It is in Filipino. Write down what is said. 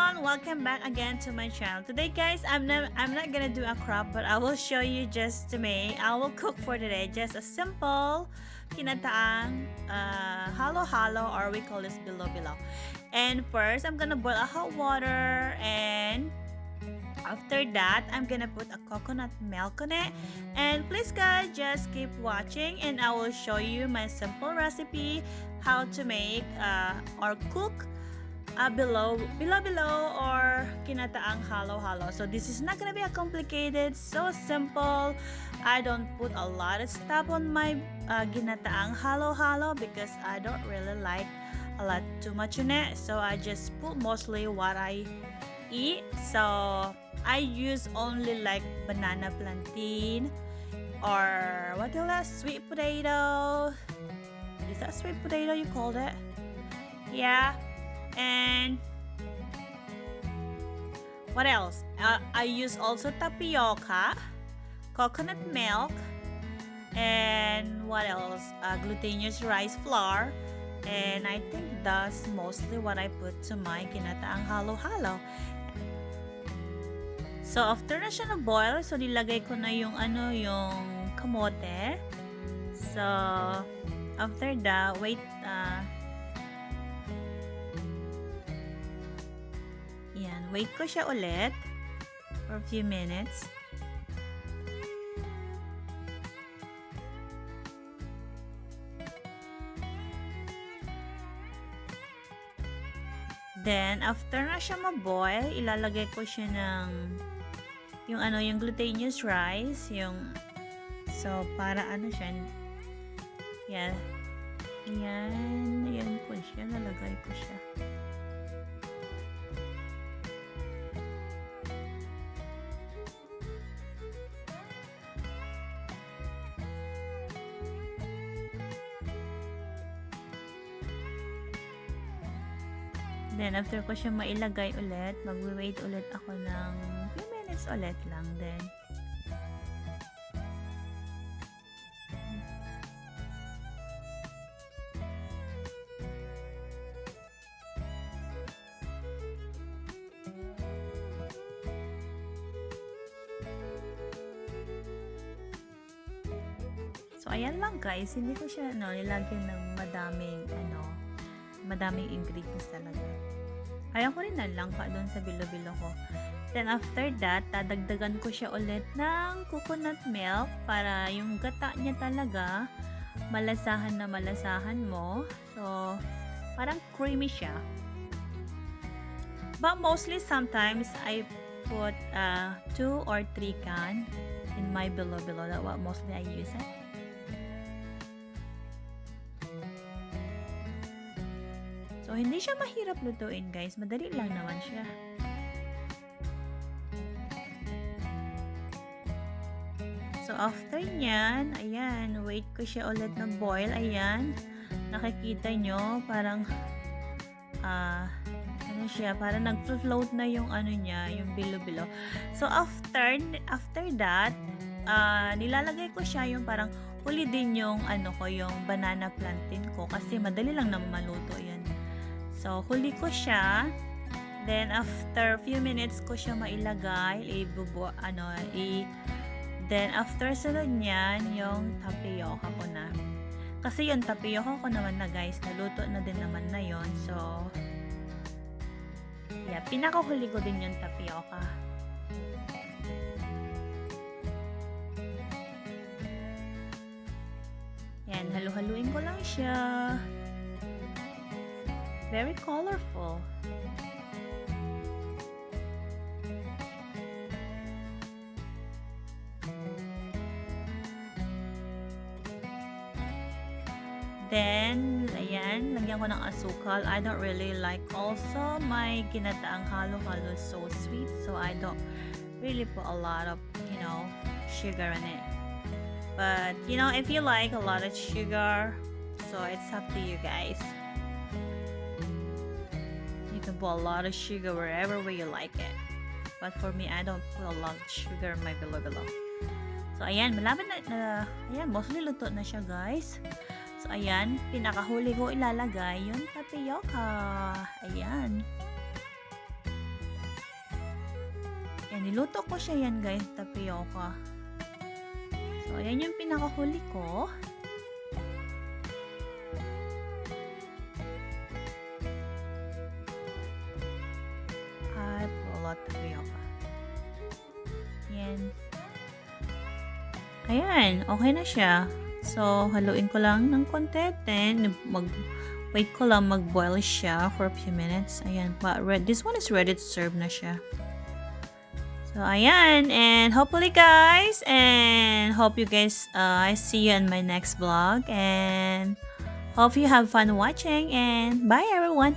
everyone, welcome back again to my channel. Today guys, I'm not gonna do a crop, but I will show you just to me. I will cook for today just a simple ginataang halo-halo, or we call this bilo-bilo. And first, I'm gonna boil a hot water, and after that, I'm gonna put a coconut milk on it. And please guys, just keep watching and I will show you my simple recipe how to make or cook a bilo-bilo or ginataang halo-halo. So this is not gonna be a complicated, so simple. I don't put a lot of stuff on my ginataang halo-halo because I don't really like a lot too much in it. So I just put mostly what I eat. So I use only like banana plantain, or what else? Sweet potato. Is that sweet potato you called it? Yeah. And what else? I use also tapioca, coconut milk, and what else? Glutinous rice flour. And I think that's mostly what I put to my ginataang halo-halo. So after na siya na-boil, so nilagay ko na yung yung kamote. So after that, wait wait ko siya ulit for a few minutes. Then after na siya ma-boil, ilalagay ko siya ng yung glutinous rice, so para siya, yan ko siya, nalagay ko siya. Then after ko siya mailagay ulit, mag-wait ulit ako ng few minutes ulit lang din. So ayan lang guys, hindi ko siya nilagyan ng madaming ingredients talaga. Kaya ko rin nalangka doon sa bilo-bilo ko. Then after that, dadagdagan ko siya ulit ng coconut milk para yung gata niya talaga malasahan na malasahan mo. So parang creamy siya. But mostly sometimes I put 2 or 3 can in my bilo-bilo. That's what mostly I use it. So, hindi siya mahirap lutuin, guys. Madali lang naman siya. So, after nyan, ayan, wait ko siya ulit ng boil. Ayan, nakikita nyo, parang, parang nag-float na yung niya, yung bilo-bilo. So, after that, nilalagay ko siya yung parang huli din yung, yung banana plantain ko. Kasi madali lang naman maluto yan. So, huli ko siya. Then, after few minutes ko siya mailagay. Then, after sunod niyan, yung tapioca ko na. Kasi yung tapioca ko naman na guys, naluto na din naman na yon. So, yeah, pinakahuli ko din yung tapioca. Yan, halu-haluin ko lang siya. Very colorful. Then, ayan, lagyan ko ng asukal. I don't really like also my ginataang halo-halo so sweet, so I don't really put a lot of, sugar in it. But, if you like a lot of sugar, so it's up to you guys. You can put a lot of sugar wherever way you like it. But for me, I don't put a lot of sugar in my bilo-bilo. So, ayan, malapit na, ayan, mostly luto na siya, guys. So, ayan, pinakahuli ko ilalagay yung tapioca. Ayan. Yan, niluto ko siya yan guys, tapioca. So, ayan yung pinakahuli ko. At wala tapioca. Yan. Ayan, okay na siya. So, haluin ko lang ng konti. Then, wait ko lang mag-boil siya for a few minutes. Ayan, this one is ready to serve na siya. So, ayan. And hopefully, guys, and hope you guys, I see you in my next vlog. And hope you have fun watching. And bye, everyone.